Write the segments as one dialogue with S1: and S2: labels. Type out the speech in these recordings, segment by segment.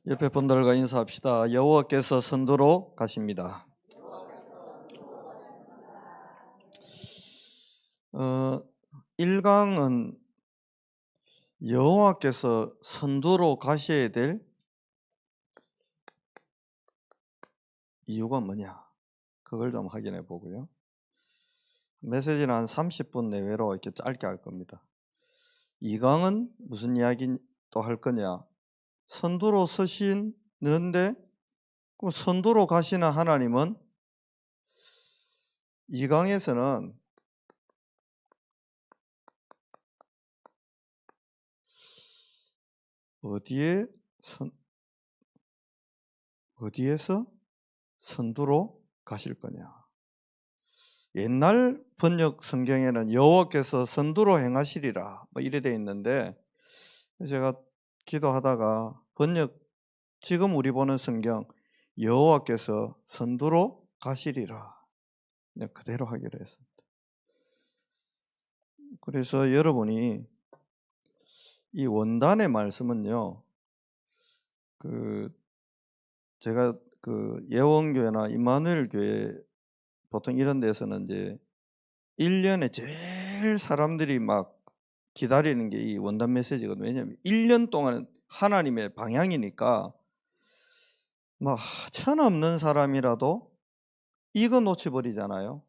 S1: 옆에 분들과 인사합시다. 여호와께서 선두로 가십니다. 1강은 여호와께서 선두로 가셔야 될 이유가 뭐냐, 그걸 좀 확인해 보고요. 메시지는 한 30분 내외로 이렇게 짧게 할 겁니다. 2강은 무슨 이야기 또 할 거냐, 선두로 서시는데 그럼 선두로 가시는 하나님은 2강에서는 어디에서 선두로 가실 거냐. 옛날 번역 성경에는 여호와께서 선두로 행하시리라 뭐 이래 돼 있는데, 제가 기도하다가 지금 우리 보는 성경 여호와께서 선두로 가시리라 그대로 하기로 했습니다. 그래서 여러분이 이 원단의 말씀은요, 제가 예원교회나 임마누엘 교회 보통 이런 데서는 이제 1년에 제일 사람들이 막 기다리는 게 이 원단 메시지거든요. 왜냐하면 1년 동안 하나님의 방향이니까 막 천 없는 사람이라도 이거 놓쳐버리잖아요.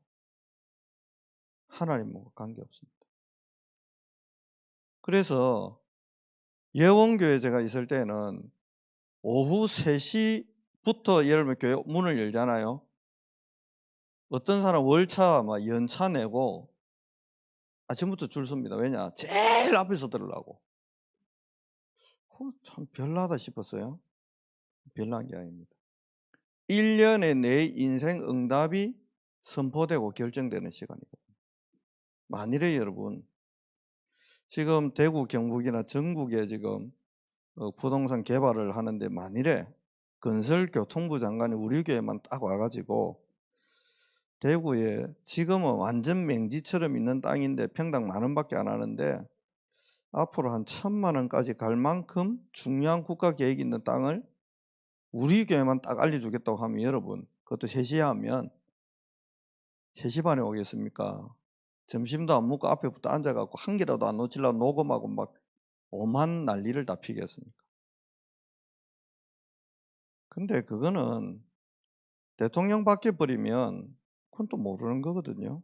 S1: 하나님과 관계없습니다. 그래서 예원교회 제가 있을 때는 오후 3시부터 여러분 교회 문을 열잖아요. 어떤 사람 월차 막 연차 내고 아침부터 줄 섭니다. 왜냐? 제일 앞에서 들으려고. 참 별나다 싶었어요. 별난 게 아닙니다. 1년에 내 인생 응답이 선포되고 결정되는 시간이거든요. 만일에 여러분 지금 대구 경북이나 전국에 지금 부동산 개발을 하는데 만일에 건설교통부 장관이 우리 교회만 딱 와가지고 대구에 지금은 완전 맹지처럼 있는 땅인데 평당 10,000원밖에 안 하는데 앞으로 한 1,000,000원까지 갈 만큼 중요한 국가 계획이 있는 땅을 우리 교회만 딱 알려주겠다고 하면 여러분 그것도 3시에 하면 3시 반에 오겠습니까? 점심도 안 먹고 앞에부터 앉아갖고 한 개라도 안 놓치려고 녹음하고 막 오만 난리를 다 피겠습니까? 근데 그거는 대통령 바뀌어버리면 그건 또 모르는 거거든요.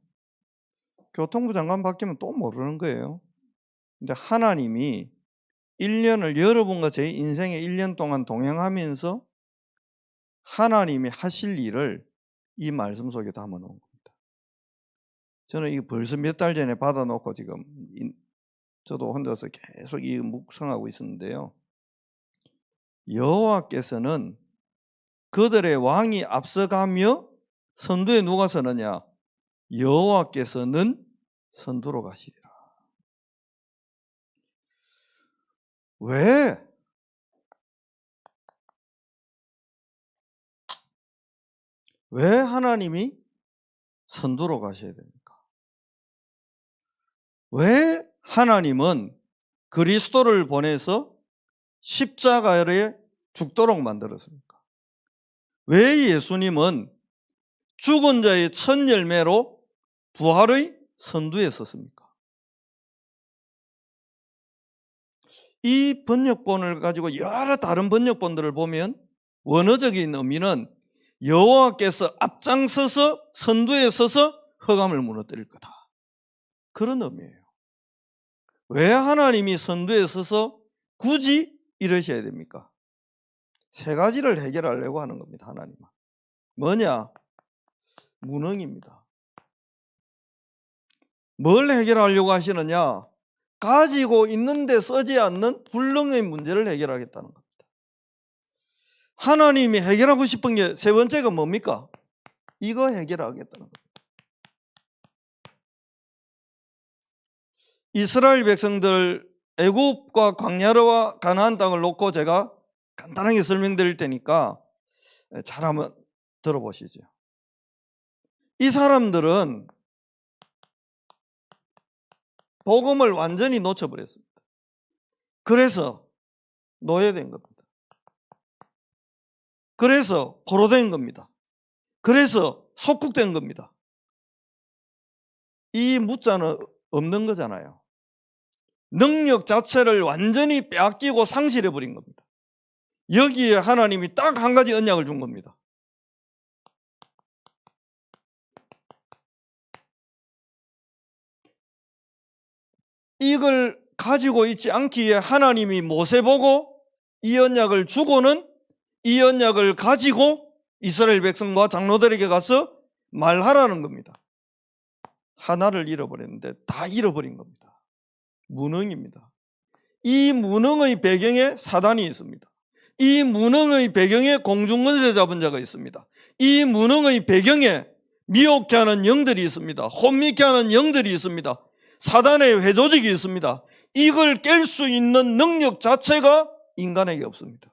S1: 교통부 장관 바뀌면 또 모르는 거예요. 근데 하나님이 1년을 여러분과 제 인생의 1년 동안 동행하면서 하나님이 하실 일을 이 말씀 속에 담아 놓은 겁니다. 저는 이거 벌써 몇 달 전에 받아놓고 지금 저도 혼자서 계속 이 묵상하고 있었는데요. 여호와께서는 그들의 왕이 앞서가며 선두에 누가 서느냐? 여호와께서는 선두로 가시리라. 왜? 왜 하나님이 선두로 가셔야 됩니까? 왜 하나님은 그리스도를 보내서 십자가에 죽도록 만들었습니까? 왜 예수님은 죽은 자의 첫 열매로 부활의 선두에 섰습니까? 이 번역본을 가지고 여러 다른 번역본들을 보면 원어적인 의미는 여호와께서 앞장서서 선두에 서서 흑암을 무너뜨릴 거다, 그런 의미예요. 왜 하나님이 선두에 서서 굳이 이러셔야 됩니까? 3가지를 해결하려고 하는 겁니다. 하나님은 뭐냐? 무능입니다. 뭘 해결하려고 하시느냐? 가지고 있는데 쓰지 않는 불능의 문제를 해결하겠다는 겁니다. 하나님이 해결하고 싶은 게 3번째가 뭡니까? 이거 해결하겠다는 겁니다. 이스라엘 백성들 애굽과 광야와 가나안 땅을 놓고 제가 간단하게 설명드릴 테니까 잘 한번 들어보시죠. 이 사람들은 복음을 완전히 놓쳐버렸습니다. 그래서 노예된 겁니다. 그래서 포로된 겁니다. 그래서 속국된 겁니다. 이 무자는 없는 거잖아요. 능력 자체를 완전히 빼앗기고 상실해버린 겁니다. 여기에 하나님이 딱 한 가지 언약을 준 겁니다. 이걸 가지고 있지 않기에 하나님이 모세 보고 이 언약을 주고는 이 언약을 가지고 이스라엘 백성과 장로들에게 가서 말하라는 겁니다. 하나를 잃어버렸는데 다 잃어버린 겁니다. 무능입니다. 이 무능의 배경에 사단이 있습니다. 이 무능의 배경에 공중권세 잡은 자가 있습니다. 이 무능의 배경에 미혹케 하는 영들이 있습니다. 혼미케 하는 영들이 있습니다. 사단의 회조직이 있습니다. 이걸 깰 수 있는 능력 자체가 인간에게 없습니다.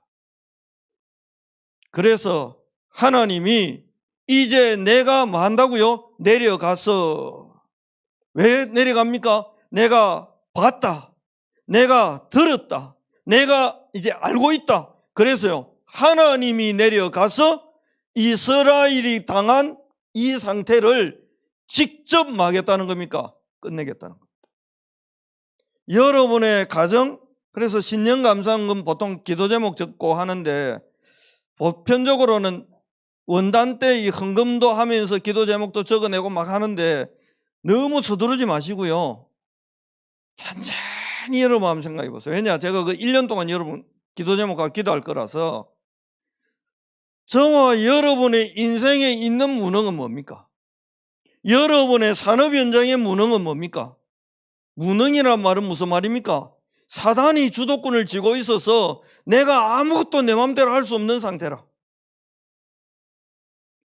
S1: 그래서 하나님이 이제 내가 뭐 한다고요? 내려가서. 왜 내려갑니까? 내가 봤다. 내가 들었다. 내가 이제 알고 있다. 그래서요, 하나님이 내려가서 이스라엘이 당한 이 상태를 직접 뭐 하겠다는 겁니까? 끝내겠다는 겁니다. 여러분의 가정, 그래서 신년감사헌금 보통 기도 제목 적고 하는데 보편적으로는 원단 때 이 헌금도 하면서 기도 제목도 적어내고 막 하는데 너무 서두르지 마시고요. 찬찬히 여러분 한번 생각해 보세요. 왜냐? 제가 그 1년 동안 여러분 기도 제목과 기도할 거라서. 저와 여러분의 인생에 있는 무능은 뭡니까? 여러분의 산업 현장의 무능은 뭡니까? 무능이란 말은 무슨 말입니까? 사단이 주도권을 쥐고 있어서 내가 아무것도 내 마음대로 할 수 없는 상태라.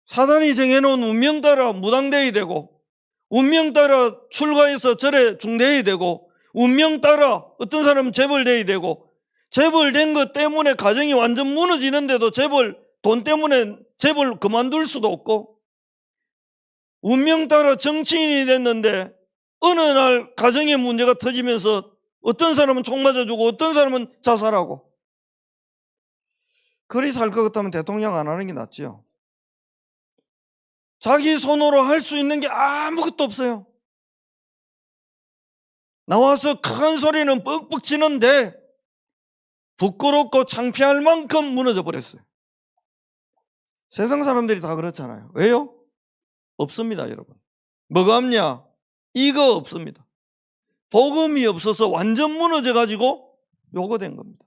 S1: 사단이 정해놓은 운명 따라 무당되어야 되고, 운명 따라 출가해서 절에 중대해야 되고, 운명 따라 어떤 사람은 재벌되어야 되고, 재벌된 것 때문에 가정이 완전 무너지는데도 돈 때문에 재벌 그만둘 수도 없고, 운명 따라 정치인이 됐는데 어느 날 가정의 문제가 터지면서 어떤 사람은 총 맞아 주고 어떤 사람은 자살하고. 그리 살 것 같다면 대통령 안 하는 게 낫지요. 자기 손으로 할 수 있는 게 아무것도 없어요. 나와서 큰 소리는 뻑뻑 치는데 부끄럽고 창피할 만큼 무너져 버렸어요. 세상 사람들이 다 그렇잖아요. 왜요? 없습니다, 여러분. 뭐가 없냐? 이거 없습니다. 복음이 없어서 완전 무너져가지고 요거 된 겁니다.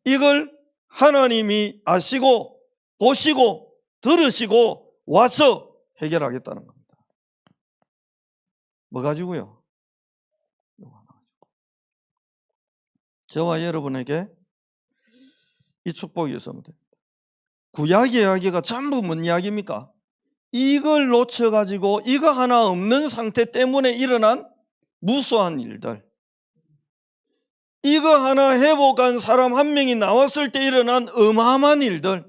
S1: 이걸 하나님이 아시고 보시고 들으시고 와서 해결하겠다는 겁니다. 뭐 가지고요? 요거 하나 가지고. 저와 여러분에게 이 축복이 있으면 됩니다. 구약 이야기가 전부 뭔 이야기입니까? 이걸 놓쳐가지고 이거 하나 없는 상태 때문에 일어난 무수한 일들, 이거 하나 회복한 사람 한 명이 나왔을 때 일어난 어마어마한 일들,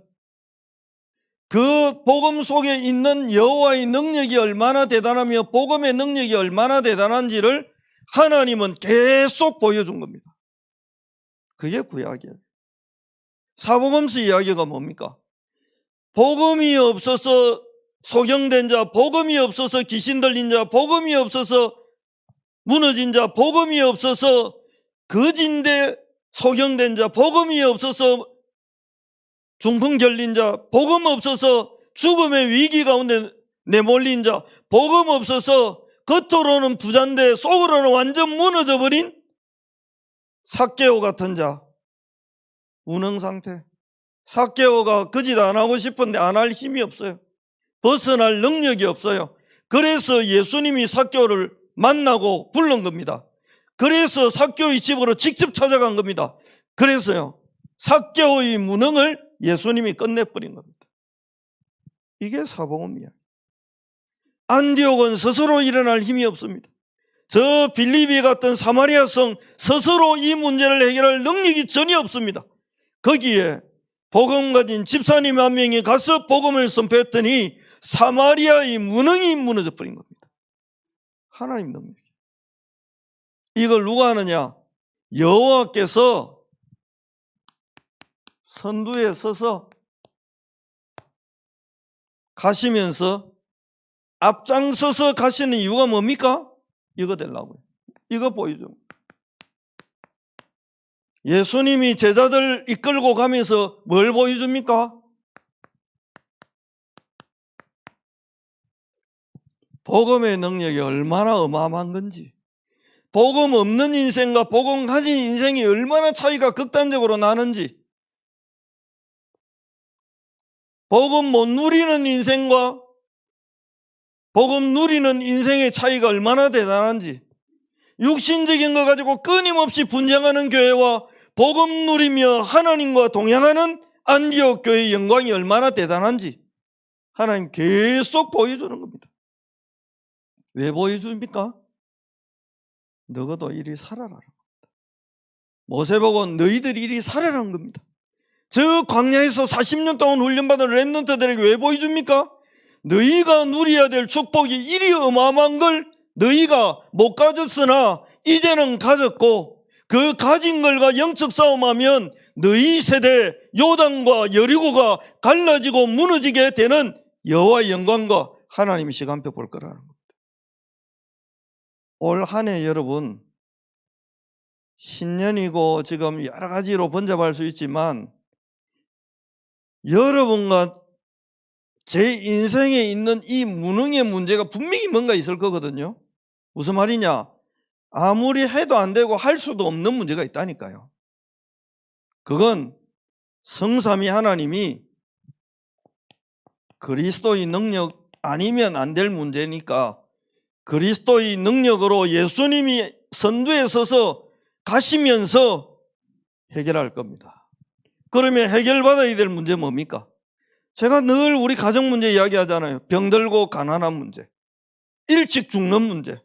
S1: 그 복음 속에 있는 여호와의 능력이 얼마나 대단하며 복음의 능력이 얼마나 대단한지를 하나님은 계속 보여준 겁니다. 그게 구약이에요. 사복음서 이야기가 뭡니까? 복음이 없어서 소경된 자, 복음이 없어서 귀신 들린 자, 복음이 없어서 무너진 자, 복음이 없어서 거진데 소경된 자, 복음이 없어서 중풍 결린 자, 복음 없어서 죽음의 위기 가운데 내몰린 자, 복음 없어서 겉으로는 부자인데 속으로는 완전 무너져 버린 삭개오 같은 자, 무능 상태. 삭개오가 거짓 안 하고 싶은데 안 할 힘이 없어요. 벗어날 능력이 없어요. 그래서 예수님이 삭개오를 만나고 부른 겁니다. 그래서 삭개오의 집으로 직접 찾아간 겁니다. 그래서요, 삭개오의 무능을 예수님이 끝내버린 겁니다. 이게 사복음이야. 안디옥은 스스로 일어날 힘이 없습니다. 저 빌립이 같은 사마리아 성 스스로 이 문제를 해결할 능력이 전혀 없습니다. 거기에 복음 가진 집사님 한 명이 가서 복음을 선포했더니 사마리아의 무능이 무너져 버린 겁니다. 하나님 능력. 이걸 누가 하느냐? 여호와께서 선두에 서서 가시면서 앞장서서 가시는 이유가 뭡니까? 이거 되려고요. 이거 보여줘. 예수님이 제자들 이끌고 가면서 뭘 보여줍니까? 복음의 능력이 얼마나 어마어마한 건지, 복음 없는 인생과 복음 가진 인생이 얼마나 차이가 극단적으로 나는지, 복음 못 누리는 인생과 복음 누리는 인생의 차이가 얼마나 대단한지, 육신적인 거 가지고 끊임없이 분쟁하는 교회와 복음 누리며 하나님과 동행하는 안디옥 교회의 영광이 얼마나 대단한지 하나님 계속 보여주는 겁니다. 왜 보여줍니까? 너희도 이리 살아라는 겁니다. 모세보고 너희들이 이리 살아라는 겁니다. 저 광야에서 40년 동안 훈련받은 렘넌트들에게 왜 보여줍니까? 너희가 누려야 될 축복이 이리 어마어마한 걸 너희가 못 가졌으나 이제는 가졌고, 그 가진 걸과 영적 싸움하면 너희 세대 요단과 여리고가 갈라지고 무너지게 되는 여호와의 영광과 하나님의 시간표 볼 거라는 겁니다. 올 한 해 여러분 신년이고 지금 여러 가지로 번잡할 수 있지만 여러분과 제 인생에 있는 이 무능의 문제가 분명히 뭔가 있을 거거든요. 무슨 말이냐? 아무리 해도 안 되고 할 수도 없는 문제가 있다니까요. 그건 성삼위 하나님이 그리스도의 능력 아니면 안 될 문제니까 그리스도의 능력으로 예수님이 선두에 서서 가시면서 해결할 겁니다. 그러면 해결받아야 될 문제 뭡니까? 제가 늘 우리 가정 문제 이야기하잖아요. 병들고 가난한 문제, 일찍 죽는 문제.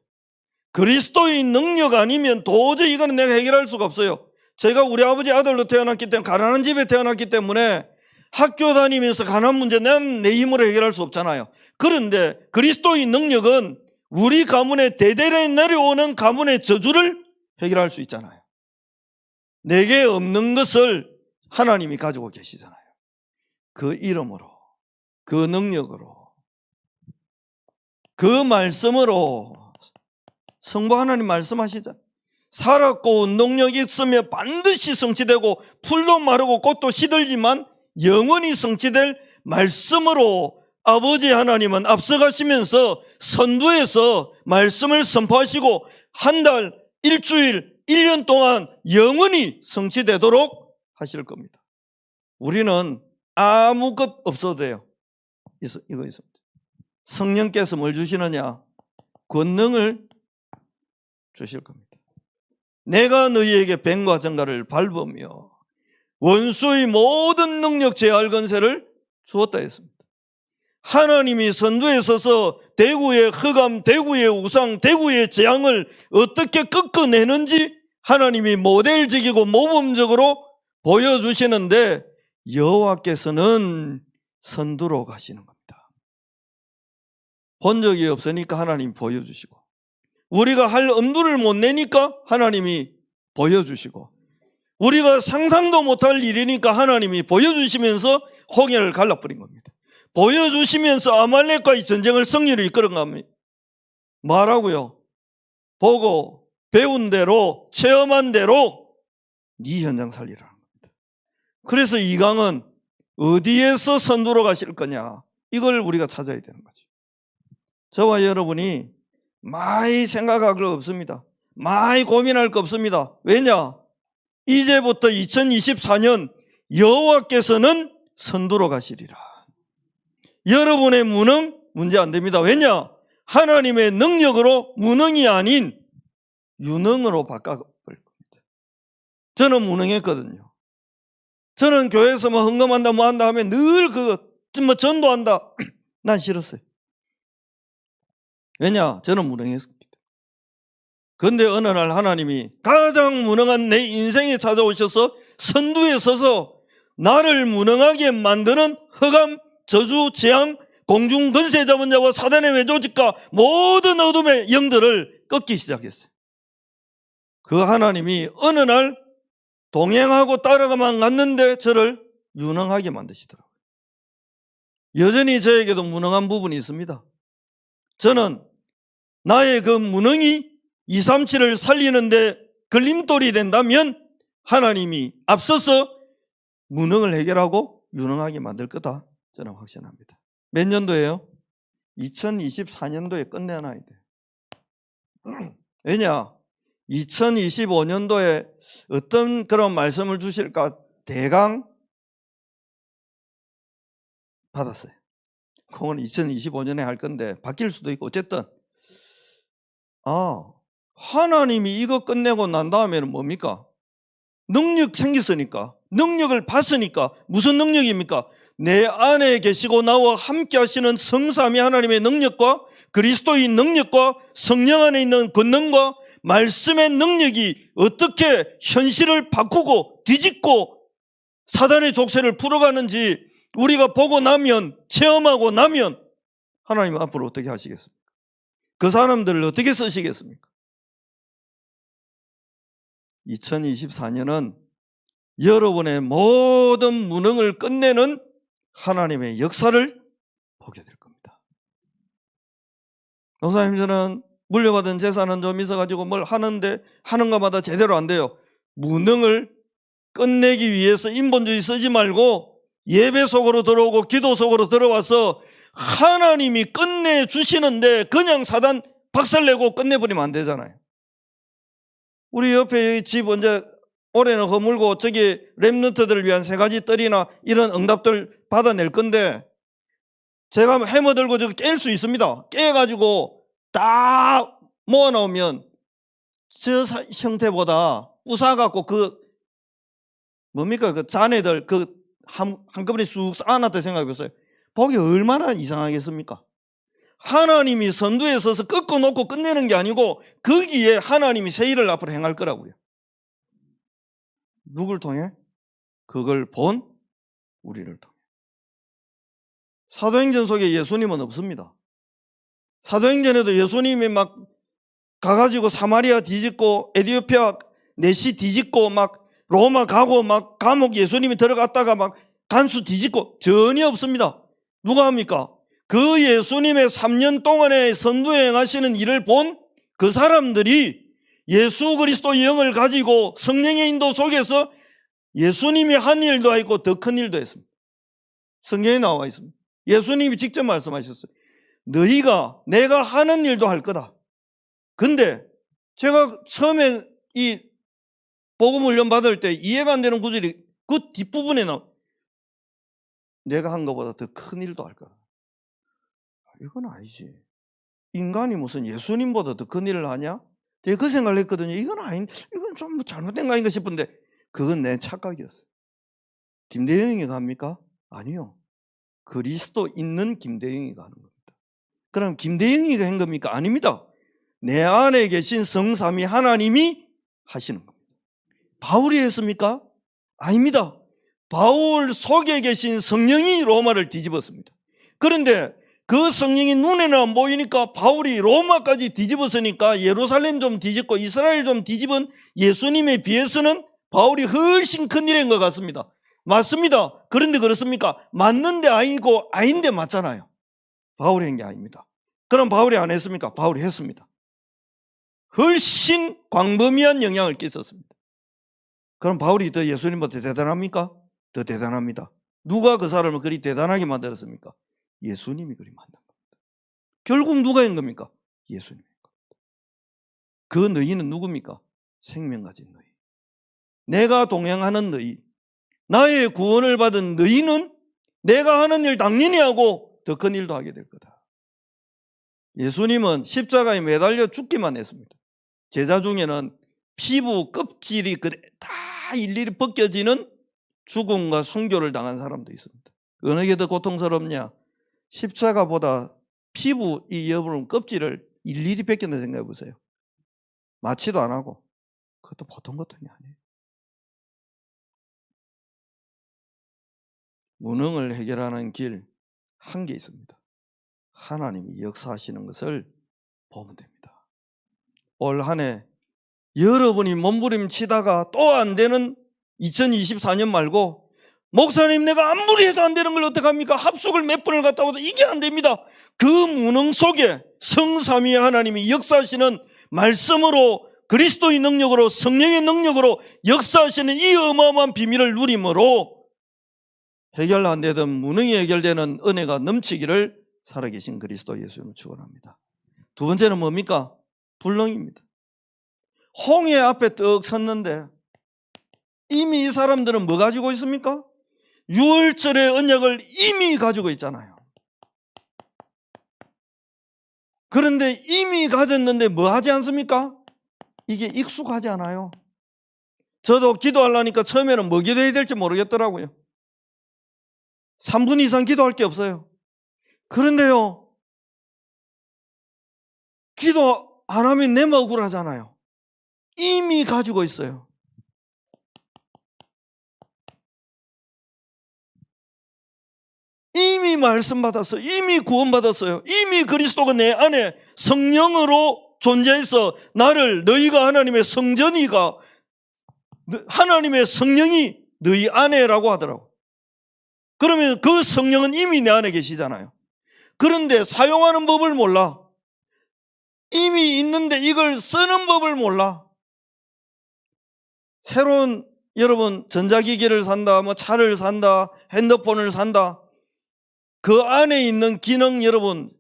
S1: 그리스도의 능력 아니면 도저히 이거는 내가 해결할 수가 없어요. 제가 우리 아버지 아들로 태어났기 때문에 가난한 집에 태어났기 때문에 학교 다니면서 가난 문제 난 내 힘으로 해결할 수 없잖아요. 그런데 그리스도의 능력은 우리 가문에 대대로 내려오는 가문의 저주를 해결할 수 있잖아요. 내게 없는 것을 하나님이 가지고 계시잖아요. 그 이름으로, 그 능력으로, 그 말씀으로. 성부 하나님 말씀하시잖아요. 살았고 능력이 있으며 반드시 성취되고 풀도 마르고 꽃도 시들지만 영원히 성취될 말씀으로 아버지 하나님은 앞서가시면서 선두에서 말씀을 선포하시고 한 달, 일주일, 1년 동안 영원히 성취되도록 하실 겁니다. 우리는 아무것 없어도 돼요. 이거 있습니다. 성령께서 뭘 주시느냐? 권능을 주실 겁니다. 내가 너희에게 뱀과 정갈을 밟으며 원수의 모든 능력 제할 권세를 주었다 했습니다. 하나님이 선두에 서서 대구의 흑암, 대구의 우상, 대구의 재앙을 어떻게 꺾어내는지 하나님이 모델적이고 모범적으로 보여주시는데 여호와께서는 선두로 가시는 겁니다. 본 적이 없으니까 하나님 보여주시고, 우리가 할 엄두를 못 내니까 하나님이 보여주시고, 우리가 상상도 못할 일이니까 하나님이 보여주시면서 홍해를 갈라버린 겁니다. 보여주시면서 아말렉과의 전쟁을 승리로 이끌어 갑니다. 말하고요, 보고 배운 대로 체험한 대로 네 현장 살리라는 겁니다. 그래서 이강은 어디에서 선두로 가실 거냐, 이걸 우리가 찾아야 되는 거죠. 저와 여러분이 많이 생각할 거 없습니다. 많이 고민할 거 없습니다. 왜냐? 이제부터 2024년 여호와께서는 선두로 가시리라. 여러분의 무능 문제 안 됩니다. 왜냐? 하나님의 능력으로 무능이 아닌 유능으로 바꿔버릴 겁니다. 저는 무능했거든요. 저는 교회에서 뭐 헌금한다 뭐 한다 하면 늘 뭐 전도한다. 난 싫었어요. 왜냐? 저는 무능했습니다. 그런데 어느 날 하나님이 가장 무능한 내 인생에 찾아오셔서 선두에 서서 나를 무능하게 만드는 흑암, 저주, 재앙, 공중 권세 잡은 자와 사단의 외조직과 모든 어둠의 영들을 꺾기 시작했어요. 그 하나님이 어느 날 동행하고 따라가만 갔는데 저를 유능하게 만드시더라고요. 여전히 저에게도 무능한 부분이 있습니다. 저는 나의 그 무능이 237을 살리는데 걸림돌이 된다면 하나님이 앞서서 무능을 해결하고 유능하게 만들 거다, 저는 확신합니다. 몇 년도예요? 2024년도에 끝내놔야 돼요. 왜냐? 2025년도에 어떤 그런 말씀을 주실까 대강 받았어요. 그건 2025년에 할 건데 바뀔 수도 있고, 어쨌든 하나님이 이거 끝내고 난 다음에는 뭡니까? 능력 생겼으니까, 능력을 받으니까. 무슨 능력입니까? 내 안에 계시고 나와 함께 하시는 성삼위 하나님의 능력과 그리스도의 능력과 성령 안에 있는 권능과 말씀의 능력이 어떻게 현실을 바꾸고 뒤집고 사단의 족쇄를 풀어가는지 우리가 보고 나면, 체험하고 나면 하나님 앞으로 어떻게 하시겠습니까? 그 사람들을 어떻게 쓰시겠습니까? 2024년은 여러분의 모든 무능을 끝내는 하나님의 역사를 보게 될 겁니다. 목사님, 저는 물려받은 재산은 좀 있어가지고 뭘 하는데 하는 것마다 제대로 안 돼요. 무능을 끝내기 위해서 인본주의 쓰지 말고 예배 속으로 들어오고 기도 속으로 들어와서 하나님이 끝내주시는데 그냥 사단 박살내고 끝내버리면 안 되잖아요. 우리 옆에 집 언제 올해는 허물고 저기 랩런트들을 위한 3가지 뜰이나 이런 응답들 받아낼 건데, 제가 해머 들고 저기 깰 수 있습니다. 깨가지고 다 모아놓으면 저 형태보다 부사갖고 뭡니까? 그 자네들 한꺼번에 쑥 쌓아놨다 생각해보세요. 보기 얼마나 이상하겠습니까? 하나님이 선두에 서서 꺾어놓고 끝내는 게 아니고 거기에 하나님이 새 일을 앞으로 행할 거라고요. 누굴 통해? 그걸 본 우리를 통해. 사도행전 속에 예수님은 없습니다. 사도행전에도 예수님이 막 가가지고 사마리아 뒤집고 에티오피아 내시 뒤집고 막 로마 가고 막 감옥 예수님이 들어갔다가 막 간수 뒤집고 전혀 없습니다. 누가 합니까? 그 예수님의 3년 동안의 선두행 하시는 일을 본 그 사람들이 예수 그리스도의 영을 가지고 성령의 인도 속에서 예수님이 한 일도 했고 더 큰 일도 했습니다. 성경에 나와 있습니다. 예수님이 직접 말씀하셨어요. 너희가 내가 하는 일도 할 거다. 근데 제가 처음에 이 복음 훈련 받을 때 이해가 안 되는 구절이 그 뒷부분에 나와. 내가 한 것보다 더 큰 일도 할 거다. 이건 아니지. 인간이 무슨 예수님보다 더 큰 일을 하냐? 제가 그 생각을 했거든요. 이건 좀 잘못된 거 아닌가 싶은데 그건 내 착각이었어요. 김대영이가 합니까? 아니요. 그리스도 있는 김대영이가 하는 겁니다. 그럼 김대영이가 한 겁니까? 아닙니다. 내 안에 계신 성삼위 하나님이 하시는 겁니다. 바울이 했습니까? 아닙니다. 바울 속에 계신 성령이 로마를 뒤집었습니다. 그런데 그 성령이 눈에는 안 보이니까 바울이 로마까지 뒤집었으니까 예루살렘 좀 뒤집고 이스라엘 좀 뒤집은 예수님에 비해서는 바울이 훨씬 큰 일인 것 같습니다. 맞습니다. 그런데 그렇습니까? 맞는데 아니고 아닌데 맞잖아요. 바울이 한 게 아닙니다. 그럼 바울이 안 했습니까? 바울이 했습니다. 훨씬 광범위한 영향을 끼쳤습니다. 그럼 바울이 더 예수님보다 대단합니까? 더 대단합니다. 누가 그 사람을 그리 대단하게 만들었습니까? 예수님이 그리 만든 겁니다. 결국 누가 한 겁니까? 예수님인 겁니다. 그 너희는 누굽니까? 생명 가진 너희. 내가 동행하는 너희. 나의 구원을 받은 너희는 내가 하는 일 당연히 하고 더 큰 일도 하게 될 거다. 예수님은 십자가에 매달려 죽기만 했습니다. 제자 중에는 피부 껍질이 다 일일이 벗겨지는 죽음과 순교를 당한 사람도 있습니다. 어느 게 더 고통스럽냐? 십자가보다 피부 이 여러분 껍질을 일일이 벗긴다 생각해 보세요. 마취도 안 하고. 그것도 보통 고통이 아니에요. 무능을 해결하는 길 한 개 있습니다. 하나님이 역사하시는 것을 보면 됩니다. 올 한 해 여러분이 몸부림치다가 또 안 되는 2024년 말고 목사님, 내가 아무리 해도 안 되는 걸 어떡합니까? 합숙을 몇 번을 갔다 와도 이게 안 됩니다. 그 무능 속에 성삼위의 하나님이 역사하시는 말씀으로, 그리스도의 능력으로, 성령의 능력으로 역사하시는 이 어마어마한 비밀을 누림으로 해결 안 되던 무능이 해결되는 은혜가 넘치기를 살아계신 그리스도 예수님을 축원합니다. 두 번째는 뭡니까? 불능입니다. 홍해 앞에 떡 섰는데 이미 이 사람들은 뭐 가지고 있습니까? 유월절의 언약을 이미 가지고 있잖아요. 그런데 이미 가졌는데 뭐 하지 않습니까? 이게 익숙하지 않아요. 저도 기도하려니까 처음에는 뭐 기도해야 될지 모르겠더라고요. 3분 이상 기도할 게 없어요. 그런데요, 기도 안 하면 내가 억울하잖아요. 이미 가지고 있어요. 이미 말씀 받았어요. 이미 구원 받았어요. 이미 그리스도가 내 안에 성령으로 존재해서 나를, 너희가 하나님의 성전이가, 하나님의 성령이 너희 안에라고 하더라고. 그러면 그 성령은 이미 내 안에 계시잖아요. 그런데 사용하는 법을 몰라. 이미 있는데 이걸 쓰는 법을 몰라. 새로운, 여러분, 전자기기를 산다, 뭐 차를 산다, 핸드폰을 산다. 그 안에 있는 기능, 여러분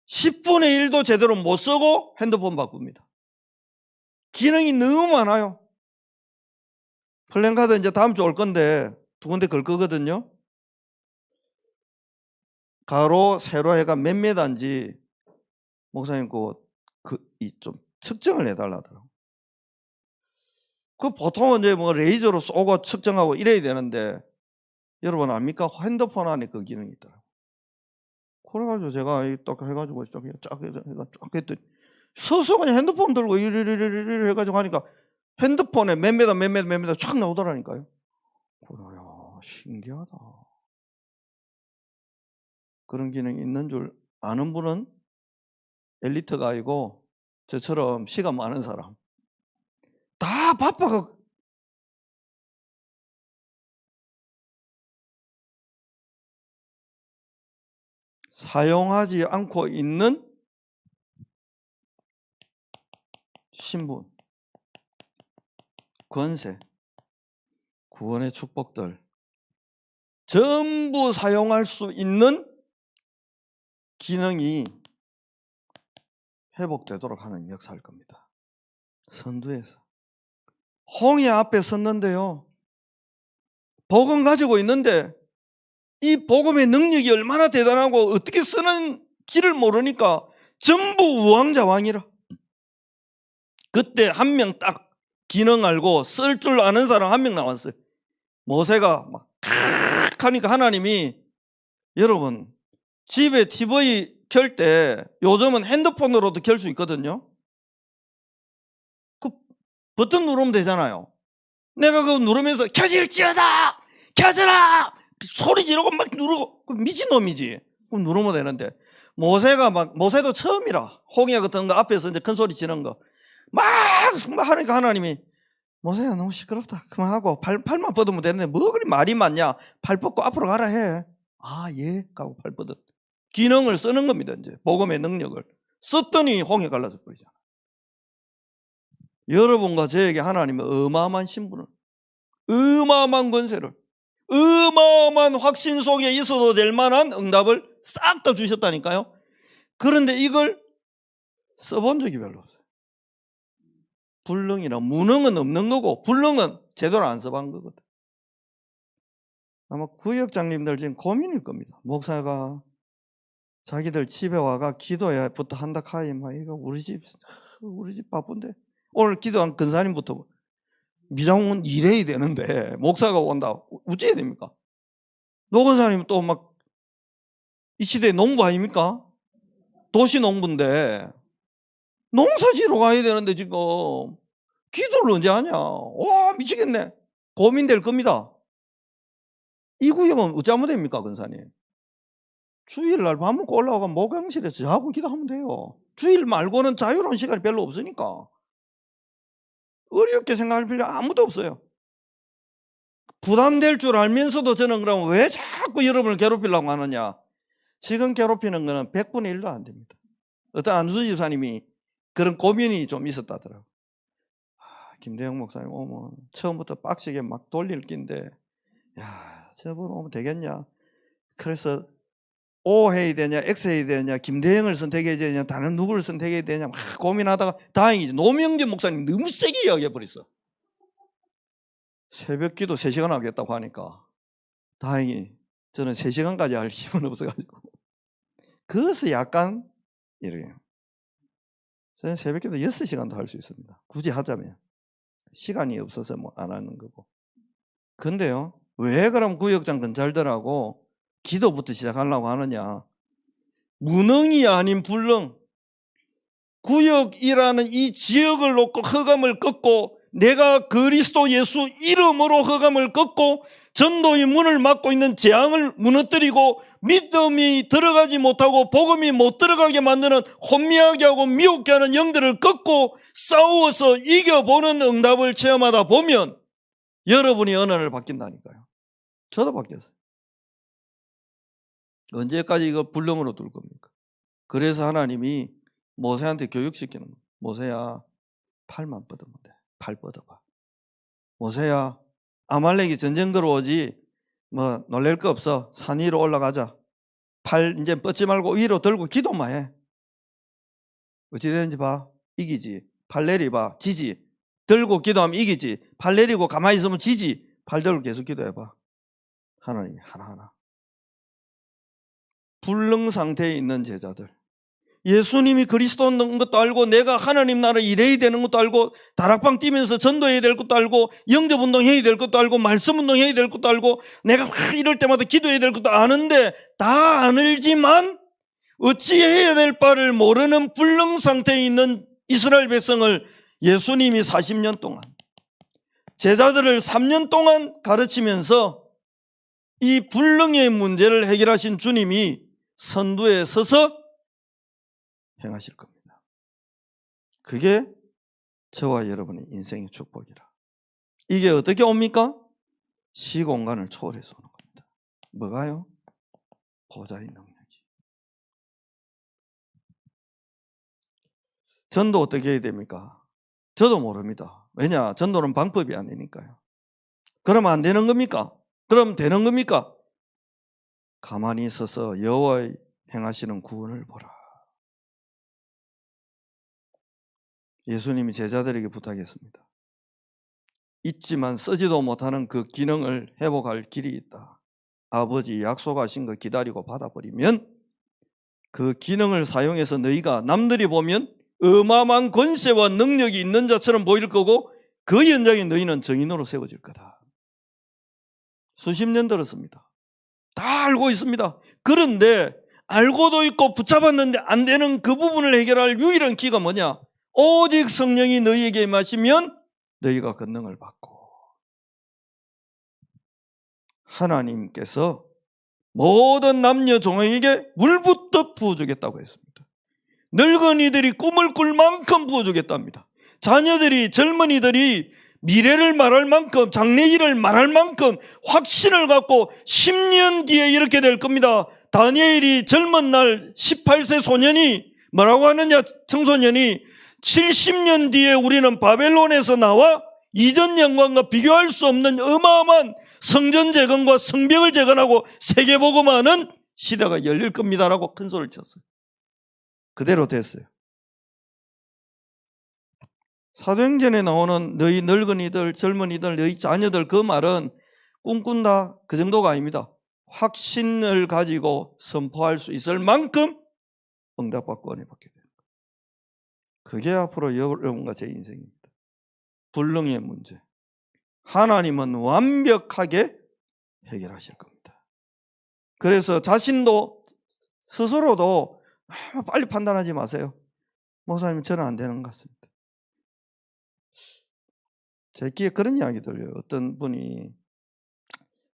S1: 10분의 1도 제대로 못 쓰고 핸드폰 바꿉니다. 기능이 너무 많아요. 플랜카드 이제 다음 주 올 건데 두 군데 걸 거거든요. 가로 세로 해가 몇 메다인지 목사님 좀 측정을 해달라더라고요. 그 보통은 이제 뭐 레이저로 쏘고 측정하고 이래야 되는데, 여러분 압니까? 핸드폰 안에 그 기능이 있더라고요. 그래가지고 제가 딱 해가지고 쫙 했더니 서서 그냥 핸드폰 들고 이리리리리 해가지고 하니까 핸드폰에 몇 메다 촥 나오더라니까요. 그래야 신기하다. 그런 기능이 있는 줄 아는 분은 엘리트가 아니고 저처럼 시간 많은 사람. 다 바빠가 사용하지 않고 있는 신분, 권세, 구원의 축복들 전부 사용할 수 있는 기능이 회복되도록 하는 역사할 겁니다. 선두에서 홍해 앞에 섰는데요, 복음 가지고 있는데 이 복음의 능력이 얼마나 대단하고 어떻게 쓰는지를 모르니까 전부 우왕좌왕이라. 그때 한 명 딱 기능 알고 쓸 줄 아는 사람 한 명 나왔어요. 모세가 막 하니까 하나님이, 여러분 집에 TV 켤 때 요즘은 핸드폰으로도 켤 수 있거든요. 그 버튼 누르면 되잖아요. 내가 그거 누르면서 켜질지어다, 켜져라 소리 지르고 막 누르고, 미친놈이지. 그럼 누르면 되는데, 모세도 처음이라 홍해 같은 거 앞에서 이제 큰 소리 지르는 거 막 하니까 하나님이, 모세야 너무 시끄럽다, 그만하고 팔만 뻗으면 되는데 뭐 그리 말이 많냐, 팔 뻗고 앞으로 가라 해. 아 예 하고 팔 뻗었. 기능을 쓰는 겁니다. 이제 복음의 능력을 썼더니 홍해 갈라져 버리잖아. 여러분과 저에게 하나님은 어마어마한 신분을, 어마어마한 권세를, 어마어마한 확신 속에 있어도 될 만한 응답을 싹 다 주셨다니까요. 그런데 이걸 써본 적이 별로 없어요. 불능이나 무능은 없는 거고, 불능은 제대로 안 써본 거거든. 아마 구역장님들 지금 고민일 겁니다. 목사가 자기들 집에 와가 기도회부터 한다 카이, 막 이거 우리 집 바쁜데 오늘 기도한 근사님부터 미장원 일해야 되는데 목사가 온다, 어째야 됩니까? 노건사님 또 막 이 시대에 농부 아닙니까? 도시 농부인데 농사지러 가야 되는데 지금 기도를 언제 하냐? 와 미치겠네. 고민될 겁니다. 이 구역은 어쩌면 됩니까, 근사님? 주일날 밥 먹고 올라가면 목욕실에서 자고 기도하면 돼요. 주일 말고는 자유로운 시간이 별로 없으니까 어렵게 생각할 필요 아무도 없어요. 부담될 줄 알면서도 저는 그럼 왜 자꾸 여러분을 괴롭히려고 하느냐? 지금 괴롭히는 거는 100분의 1도 안 됩니다. 어떤 안수지 집사님이 그런 고민이 좀 있었다더라고요. 김대영 목사님 오면 처음부터 빡시게 막 돌릴 낀데, 야, 저분 오면 되겠냐? 그래서 O 해야 되냐, X 해야 되냐, 김대영을 선택해야 되냐, 다른 누구를 선택해야 되냐, 막 고민하다가 다행이지. 노명진 목사님 너무 세게 이야기해 버렸어. 새벽 기도 3시간 하겠다고 하니까 다행히 저는 3시간까지 할 힘은 없어가지고 그것이 약간 이래요. 저는 새벽 기도 6시간도 할 수 있습니다. 굳이 하자면. 시간이 없어서 뭐 안 하는 거고. 근데요, 왜 그럼 구역장 근찰들하고 기도부터 시작하려고 하느냐? 무능이 아닌 불능. 구역이라는 이 지역을 놓고 허감을 꺾고, 내가 그리스도 예수 이름으로 허감을 꺾고 전도의 문을 막고 있는 재앙을 무너뜨리고 믿음이 들어가지 못하고 복음이 못 들어가게 만드는 혼미하게 하고 미혹게 하는 영들을 꺾고 싸워서 이겨보는 응답을 체험하다 보면 여러분이 어느 날 바뀐다니까요. 저도 바뀌었어요. 언제까지 이거 불능으로 둘 겁니까? 그래서 하나님이 모세한테 교육시키는 거예요. 모세야, 팔만 뻗으면 돼. 팔 뻗어봐. 모세야, 아말렉이 전쟁 들어오지 뭐 놀랄 거 없어. 산 위로 올라가자. 팔 이제 뻗지 말고 위로 들고 기도만 해. 어찌 되는지 봐. 이기지. 팔 내리봐. 지지. 들고 기도하면 이기지. 팔 내리고 가만히 있으면 지지. 팔 들고 계속 기도해봐. 하나님이 하나하나. 불능 상태에 있는 제자들, 예수님이 그리스도인 것도 알고 내가 하나님 나라 일해야 되는 것도 알고 다락방 뛰면서 전도해야 될 것도 알고 영접운동 해야 될 것도 알고 말씀운동 해야 될 것도 알고 내가 이럴 때마다 기도해야 될 것도 아는데 다 안 알지만 어찌해야 될 바를 모르는 불능 상태에 있는 이스라엘 백성을 예수님이 40년 동안, 제자들을 3년 동안 가르치면서 이 불능의 문제를 해결하신 주님이 선두에 서서 행하실 겁니다. 그게 저와 여러분의 인생의 축복이라. 이게 어떻게 옵니까? 시공간을 초월해서 오는 겁니다. 뭐가요? 보좌의 능력이. 전도 어떻게 해야 됩니까? 저도 모릅니다. 왜냐? 전도는 방법이 아니니까요. 그러면 안 되는 겁니까? 그럼 되는 겁니까? 가만히 있어서 여호와의 행하시는 구원을 보라. 예수님이 제자들에게 부탁했습니다. 있지만 쓰지도 못하는 그 기능을 회복할 길이 있다. 아버지 약속하신 거 기다리고 받아버리면 그 기능을 사용해서 너희가 남들이 보면 어마어마한 권세와 능력이 있는 자처럼 보일 거고 그 현장에 너희는 정인으로 세워질 거다. 수십 년 들었습니다. 다 알고 있습니다. 그런데 알고도 있고 붙잡았는데 안 되는 그 부분을 해결할 유일한 키가 뭐냐? 오직 성령이 너희에게 임하시면 너희가 권능을 받고, 하나님께서 모든 남녀 종에게 물부터 부어주겠다고 했습니다. 늙은이들이 꿈을 꿀 만큼 부어주겠답니다. 자녀들이, 젊은이들이 미래를 말할 만큼, 장래일을 말할 만큼 확신을 갖고 10년 뒤에 이렇게 될 겁니다. 다니엘이 젊은 날 18세 소년이 뭐라고 하느냐? 청소년이 70년 뒤에 우리는 바벨론에서 나와 이전 영광과 비교할 수 없는 어마어마한 성전 재건과 성벽을 재건하고 세계복음화하는 시대가 열릴 겁니다라고 큰 소리를 쳤어요. 그대로 됐어요. 사도행전에 나오는 너희 늙은이들, 젊은이들, 너희 자녀들, 그 말은 꿈꾼다 그 정도가 아닙니다. 확신을 가지고 선포할 수 있을 만큼 응답받고 은혜 받게 돼요. 그게 앞으로 여러분과 제 인생입니다. 불능의 문제, 하나님은 완벽하게 해결하실 겁니다. 그래서 자신도 스스로도 빨리 판단하지 마세요. 목사님, 저는 안 되는 것 같습니다. 제 귀에 그런 이야기 들려요. 어떤 분이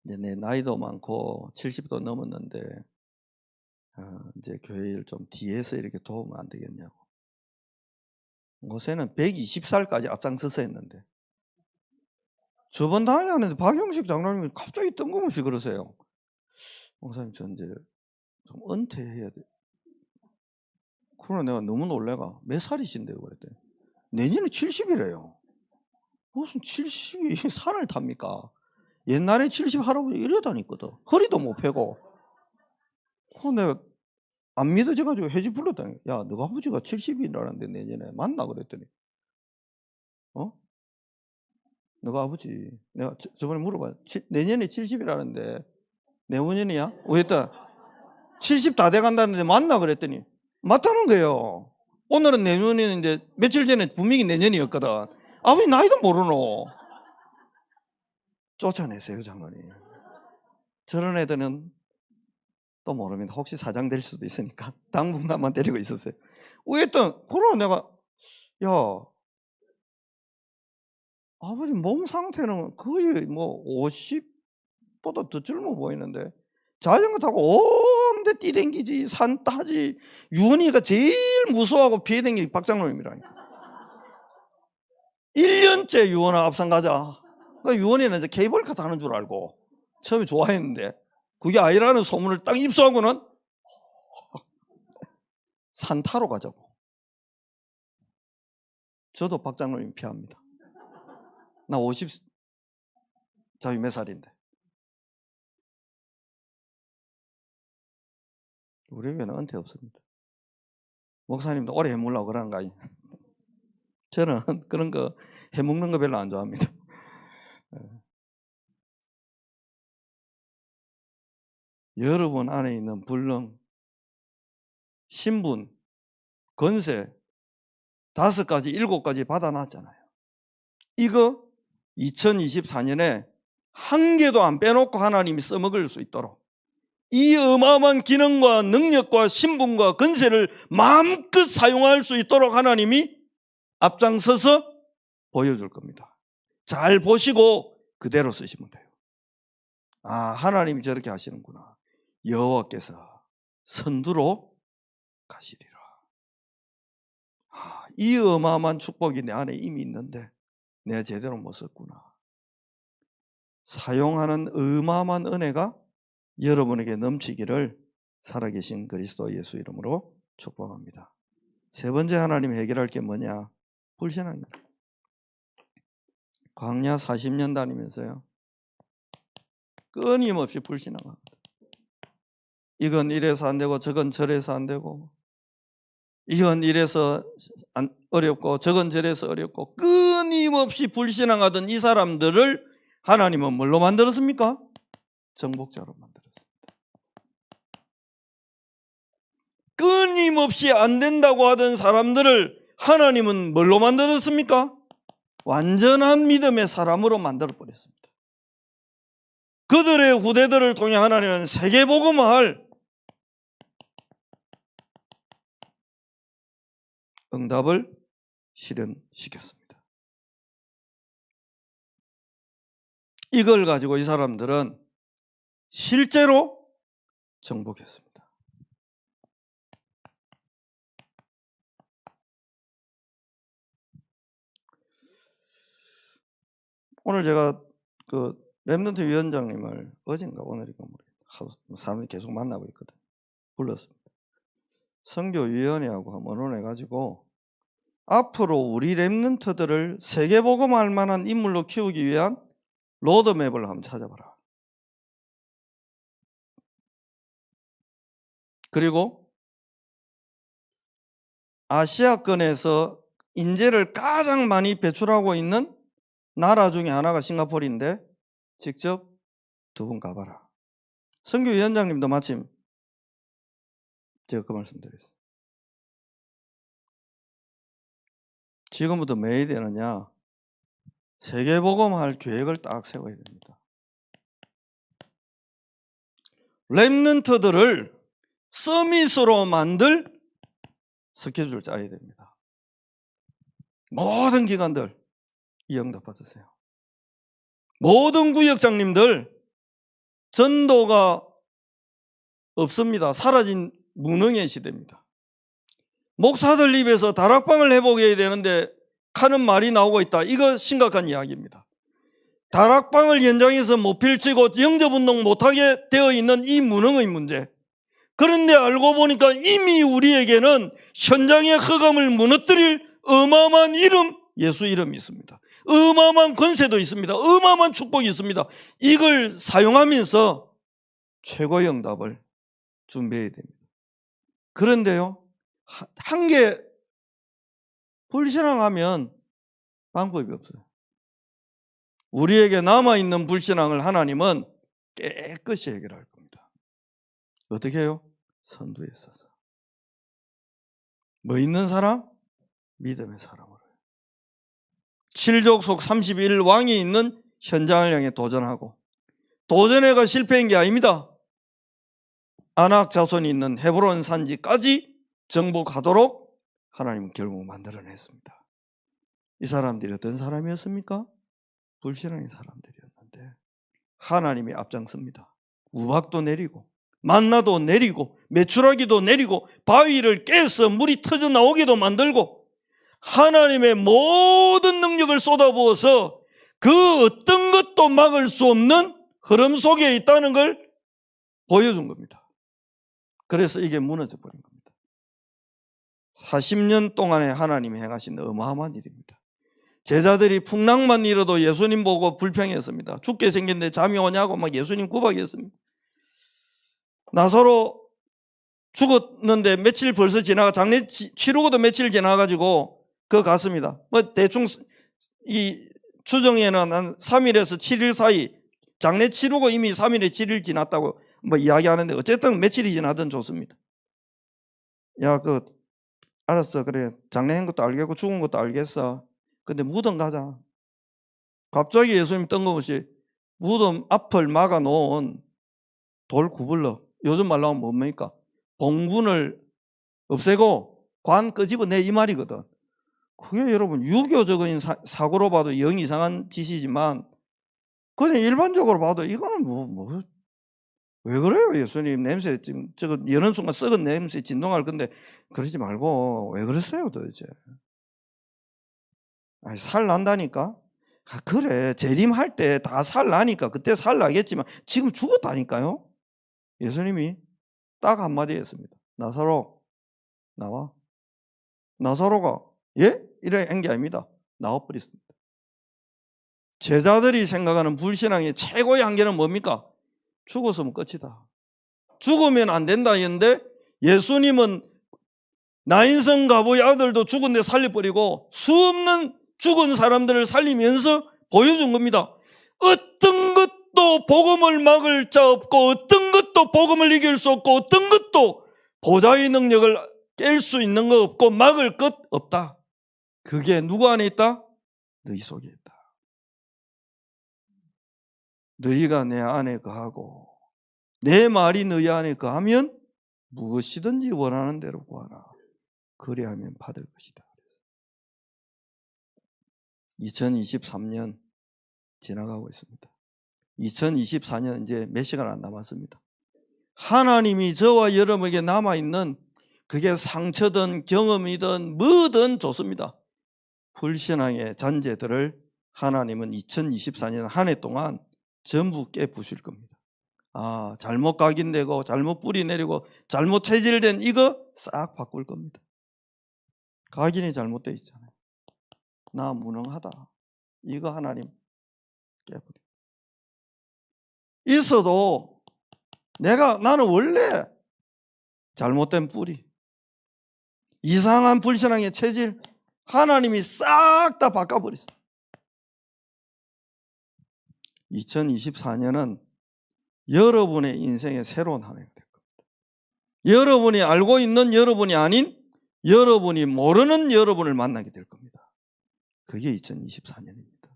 S1: 이제 내 나이도 많고 70도 넘었는데 이제 교회를 좀 뒤에서 이렇게 도우면 안 되겠냐고. 요새는 120살까지 앞장서서 했는데 저번 당에 하는데 박영식 장로님이 갑자기 뜬금없이 그러세요. 목사님, 저 이제 좀 은퇴해야 돼. 그러나 내가 너무 놀래가. 몇 살이신데요? 그랬더니 내년에 70이래요. 무슨 70이 살을 탑니까? 옛날에 70 할아버지 이러다니거든. 허리도 못 펴고. 내가 안 믿어져가지고 해지 불렀다니. 야, 너가 아버지가 70이라는데 내년에 만나? 그랬더니 너가 아버지, 내가 저번에 물어봐요. 내년에 70이라는데 내후년이야? 그랬더니 70 다 돼간다는데 만나? 그랬더니 맞다는 거예요. 오늘은 내년인데 며칠 전에 분명히 내년이었거든. 아버지 나이도 모르노. 쫓아내세요, 장로님. 저런 애들은 또 모릅니다. 혹시 사장 될 수도 있으니까 당분간만 데리고 있었어요. 그랬더니 그러고 내가, 야, 아버지 몸 상태는 거의 뭐 50보다 더 젊어 보이는데 자전거 타고 온데 뛰댕기지, 산 따지. 유언이가 제일 무서워하고 피해 댕기기 박장로님이라니까. 1년째 유언아 앞선 가자. 그러니까 유언이는 이제 케이블카 타는 줄 알고 처음에 좋아했는데 그게 아니라는 소문을 딱 입수하고는 산 타러 가자고. 저도 박장로님 피합니다. 나 50, 자기 몇 살인데. 우리 교회는 은퇴 없습니다. 목사님도 오래 해먹으려고 그러는 거 아니에요. 저는 그런 거 해먹는 거 별로 안 좋아합니다. 여러분 안에 있는 불능, 신분, 권세 5가지, 7가지 받아놨잖아요. 이거 2024년에 한 개도 안 빼놓고 하나님이 써먹을 수 있도록 이 어마어마한 기능과 능력과 신분과 권세를 마음껏 사용할 수 있도록 하나님이 앞장서서 보여줄 겁니다. 잘 보시고 그대로 쓰시면 돼요. 아, 하나님이 저렇게 하시는구나. 여호와께서 선두로 가시리라. 아, 이 어마어마한 축복이 내 안에 이미 있는데 내가 제대로 못 썼구나. 사용하는 어마어마한 은혜가 여러분에게 넘치기를 살아계신 그리스도 예수 이름으로 축복합니다. 세 번째 하나님이 해결할 게 뭐냐? 불신앙입니다. 광야 40년 다니면서요, 끊임없이 불신앙합니다. 이건 이래서 안 되고 저건 저래서 안 되고, 이건 이래서 어렵고 저건 저래서 어렵고, 끊임없이 불신앙하던 이 사람들을 하나님은 뭘로 만들었습니까? 정복자로 만들었습니다. 끊임없이 안 된다고 하던 사람들을 하나님은 뭘로 만들었습니까? 완전한 믿음의 사람으로 만들어버렸습니다. 그들의 후대들을 통해 하나님은 세계복음화할 응답을 실현시켰습니다. 이걸 가지고 이 사람들은 실제로 정복했습니다. 오늘 제가 그 렘넌트 위원장님을 어젠가 오늘인가 사람들이 계속 만나고 있거든요. 불렀습니다. 선교위원회하고 한번 의논해가지고 앞으로 우리 렘넌트들을 세계복음할 만한 인물로 키우기 위한 로드맵을 한번 찾아봐라. 그리고 아시아권에서 인재를 가장 많이 배출하고 있는 나라 중에 하나가 싱가포르인데 직접 2분 가봐라. 선교위원장님도 마침 제가 그 말씀 드렸어요. 지금부터 뭐 해야 되느냐? 세계복음할 계획을 딱 세워야 됩니다. 렘넌트들을 서밋으로 만들 스케줄을 짜야 됩니다. 모든 기관들 이 응답 받으세요. 모든 구역장님들 전도가 없습니다. 사라진 무능의 시대입니다. 목사들 입에서 다락방을 회복해야 되는데 하는 말이 나오고 있다. 이거 심각한 이야기입니다. 다락방을 연장해서 못 펼치고 영접운동 못하게 되어 있는 이 무능의 문제. 그런데 알고 보니까 이미 우리에게는 현장의 흑암을 무너뜨릴 어마어마한 이름, 예수 이름이 있습니다. 어마어마한 권세도 있습니다. 어마어마한 축복이 있습니다. 이걸 사용하면서 최고의 응답을 준비해야 됩니다. 그런데요, 한 개 불신앙하면 방법이 없어요. 우리에게 남아있는 불신앙을 하나님은 깨끗이 해결할 겁니다. 어떻게 해요? 선두에 서서. 뭐 있는 사람? 믿음의 사람으로. 7족속 31왕이 있는 현장을 향해 도전하고, 도전해가 실패한 게 아닙니다. 아낙 자손이 있는 헤브론 산지까지 정복하도록 하나님은 결국 만들어냈습니다. 이 사람들이 어떤 사람이었습니까? 불신앙의 사람들이었는데 하나님이 앞장섭니다. 우박도 내리고 만나도 내리고 메추라기도 내리고 바위를 깨서 물이 터져 나오게도 만들고 하나님의 모든 능력을 쏟아부어서 그 어떤 것도 막을 수 없는 흐름 속에 있다는 걸 보여준 겁니다. 그래서 이게 무너져 버린 겁니다. 40년 동안에 하나님이 행하신 어마어마한 일입니다. 제자들이 풍랑만 일어도 예수님 보고 불평했습니다. 죽게 생겼는데 잠이 오냐고 막 예수님 구박했습니다. 나사로 죽었는데 며칠 벌써 지나가, 장례 치르고도 며칠 지나가지고 그 갔습니다. 뭐 대충 이 추정에는 한 3일에서 7일 사이, 장례 치르고 이미 3일에 7일 지났다고 뭐 이야기하는데 어쨌든 며칠이 지나든 좋습니다. 야, 알았어. 그래. 장례한 것도 알겠고 죽은 것도 알겠어. 근데 무덤 가자. 갑자기 예수님 뜬금없이 무덤 앞을 막아놓은 돌 구불러, 요즘 말로 하면 뭡니까? 봉분을 없애고 관 끄집어내 이 말이거든. 그게 여러분 유교적인 사고로 봐도 영 이상한 짓이지만 그냥 일반적으로 봐도 이거는 왜 그래요? 예수님 냄새 지금 저거 여는 순간 썩은 냄새 진동할 건데 그러지 말고 왜 그랬어요 도대체? 아니, 살 난다니까? 그래, 재림할 때 다 살 나니까 그때 살 나겠지만 지금 죽었다니까요? 예수님이 딱 한마디 했습니다. 나사로 나와. 나사로가 예? 이래 한 게 아닙니다. 나와버렸습니다. 제자들이 생각하는 불신앙의 최고의 한계는 뭡니까? 죽었으면 끝이다. 죽으면 안 된다 했는데 예수님은 나인성 가보의 아들도 죽은데 살려버리고 수없는 죽은 사람들을 살리면서 보여준 겁니다. 어떤 것도 복음을 막을 자 없고 어떤 것도 복음을 이길 수 없고 어떤 것도 보좌의 능력을 깰 수 있는 거 없고 막을 것 없다. 그게 누구 안에 있다? 너희 속에 있다. 너희가 내 안에 거하고 내 말이 너희 안에 거하면 무엇이든지 원하는 대로 구하라. 그리하면 받을 것이다. 2023년 지나가고 있습니다. 2024년 이제 몇 시간 안 남았습니다. 하나님이 저와 여러분에게 남아있는 그게 상처든 경험이든 뭐든 좋습니다. 불신앙의 잔재들을 하나님은 2024년 한 해 동안 전부 깨부실 겁니다. 잘못 각인되고 잘못 뿌리 내리고 잘못 체질된 이거 싹 바꿀 겁니다. 각인이 잘못되어 있잖아요. 나 무능하다. 이거 하나님 깨버려. 있어도 나는 원래 잘못된 뿌리, 이상한 불신앙의 체질 하나님이 싹 다 바꿔버렸어요. 2024년은 여러분의 인생의 새로운 한 해가 될 겁니다. 여러분이 알고 있는 여러분이 아닌 여러분이 모르는 여러분을 만나게 될 겁니다. 그게 2024년입니다.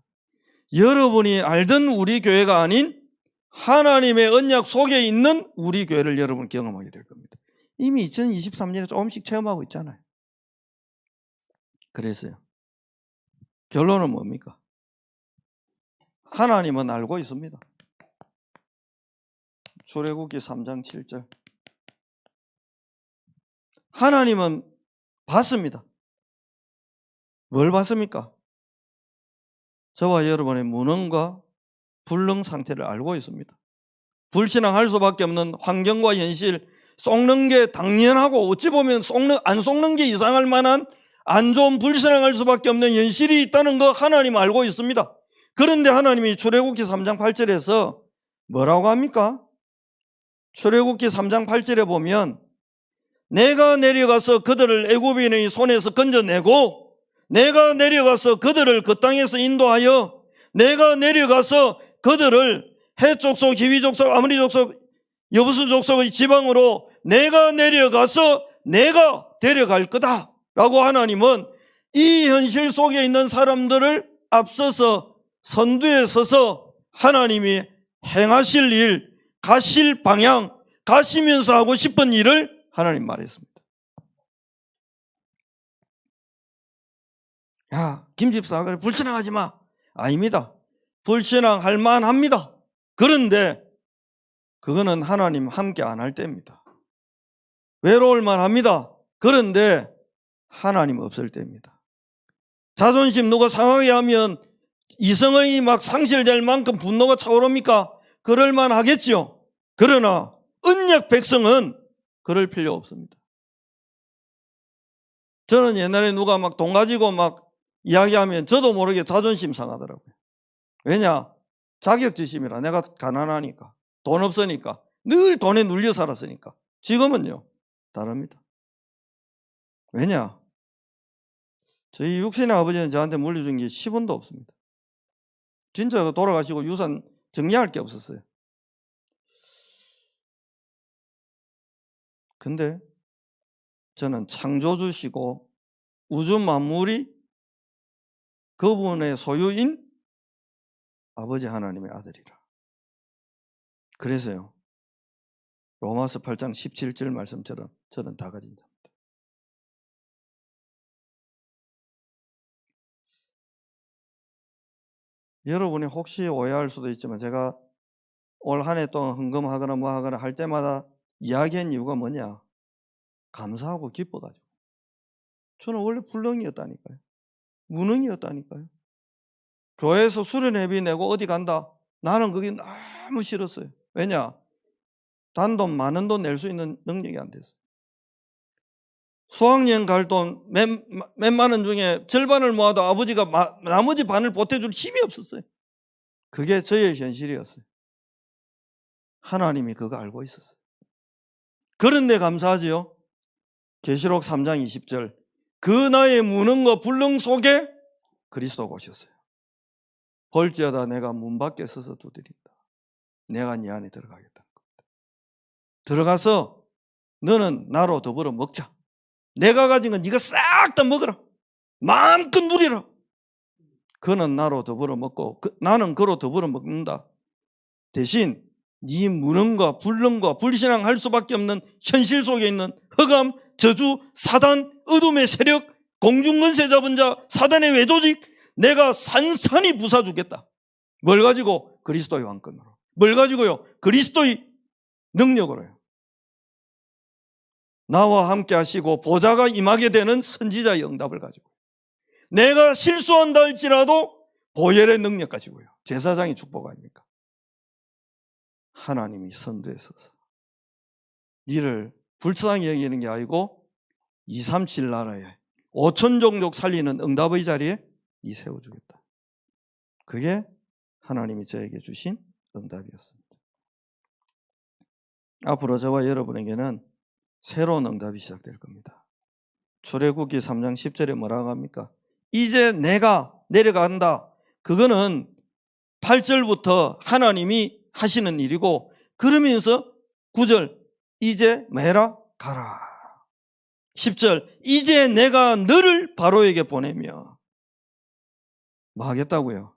S1: 여러분이 알던 우리 교회가 아닌 하나님의 언약 속에 있는 우리 교회를 여러분 경험하게 될 겁니다. 이미 2023년에 조금씩 체험하고 있잖아요. 그래서요. 결론은 뭡니까? 하나님은 알고 있습니다. 출애굽기 3장 7절. 하나님은 봤습니다. 뭘 봤습니까? 저와 여러분의 무능과 불능 상태를 알고 있습니다. 불신앙할 수밖에 없는 환경과 현실, 속는 게 당연하고 어찌 보면 안 속는 게 이상할 만한 안 좋은 불신앙할 수밖에 없는 현실이 있다는 거 하나님 알고 있습니다. 그런데 하나님이 출애굽기 3장 8절에서 뭐라고 합니까? 출애굽기 3장 8절에 보면 내가 내려가서 그들을 애굽인의 손에서 건져내고 내가 내려가서 그들을 그 땅에서 인도하여 내가 내려가서 그들을 헷 족속, 히위 족속, 아모리 족속, 여부수 족속의 지방으로 내가 내려가서 내가 데려갈 거다 라고 하나님은 이 현실 속에 있는 사람들을 앞서서 선두에 서서 하나님이 행하실 일, 가실 방향, 가시면서 하고 싶은 일을 하나님 말했습니다. 야, 김집사, 그래 불신앙하지 마. 아닙니다. 불신앙할 만합니다. 그런데 그거는 하나님 함께 안 할 때입니다. 외로울 만합니다. 그런데 하나님 없을 때입니다. 자존심 누가 상하게 하면 이성의 막 상실될 만큼 분노가 차오릅니까? 그럴 만하겠지요. 그러나 언약 백성은 그럴 필요 없습니다. 저는 옛날에 누가 막 돈 가지고 막 이야기하면 저도 모르게 자존심 상하더라고요. 왜냐? 자격지심이라. 내가 가난하니까, 돈 없으니까, 늘 돈에 눌려 살았으니까. 지금은요 다릅니다. 왜냐? 저희 육신의 아버지는 저한테 물려준 게 10원도 없습니다. 진짜 돌아가시고 유산 정리할 게 없었어요. 근데 저는 창조주시고 우주 만물이 그분의 소유인 아버지 하나님의 아들이라. 그래서요 로마서 8장 17절 말씀처럼 저는 다 가진 자입니다. 여러분이 혹시 오해할 수도 있지만 제가 올 한 해 동안 헌금하거나 뭐 하거나 할 때마다 이야기한 이유가 뭐냐? 감사하고 기뻐가지고. 저는 원래 불능이었다니까요. 무능이었다니까요. 교회에서 수련회비 내고 어디 간다? 나는 그게 너무 싫었어요. 왜냐? 단돈 많은 돈 낼 수 있는 능력이 안 됐어요. 수학여행 갈 돈 몇만 원 중에 절반을 모아도 아버지가 나머지 반을 보태줄 힘이 없었어요. 그게 저의 현실이었어요. 하나님이 그거 알고 있었어요. 그런데 감사하지요. 계시록 3장 20절 그 나의 무능과 불능 속에 그리스도가 오셨어요. 볼지어다 내가 문 밖에 서서 두드린다. 내가 네 안에 들어가겠다는 겁니다. 들어가서 너는 나로 더불어 먹자. 내가 가진 건 네가 싹 다 먹어라. 마음껏 누리라. 그는 나로 더불어 먹고 나는 그로 더불어 먹는다. 대신 네 무능과 불능과 불신앙할 수밖에 없는 현실 속에 있는 흑암, 저주, 사단, 어둠의 세력, 공중권세 잡은 자, 사단의 외조직 내가 산산히 부숴주겠다. 뭘 가지고? 그리스도의 왕권으로. 뭘 가지고요? 그리스도의 능력으로요. 나와 함께 하시고 보좌가 임하게 되는 선지자의 응답을 가지고 내가 실수한다 할지라도 보혈의 능력 가지고요. 제사장의 축복 아닙니까? 하나님이 선두에 서서 니를 불쌍히 여기는 게 아니고 237 나라에 5천 종족 살리는 응답의 자리에 니 세워주겠다. 그게 하나님이 저에게 주신 응답이었습니다. 앞으로 저와 여러분에게는 새로운 응답이 시작될 겁니다. 출애굽기 3장 10절에 뭐라고 합니까? 이제 내가 내려간다. 그거는 8절부터 하나님이 하시는 일이고 그러면서 9절 이제 뭐해라? 가라. 10절 이제 내가 너를 바로에게 보내며 뭐 하겠다고요?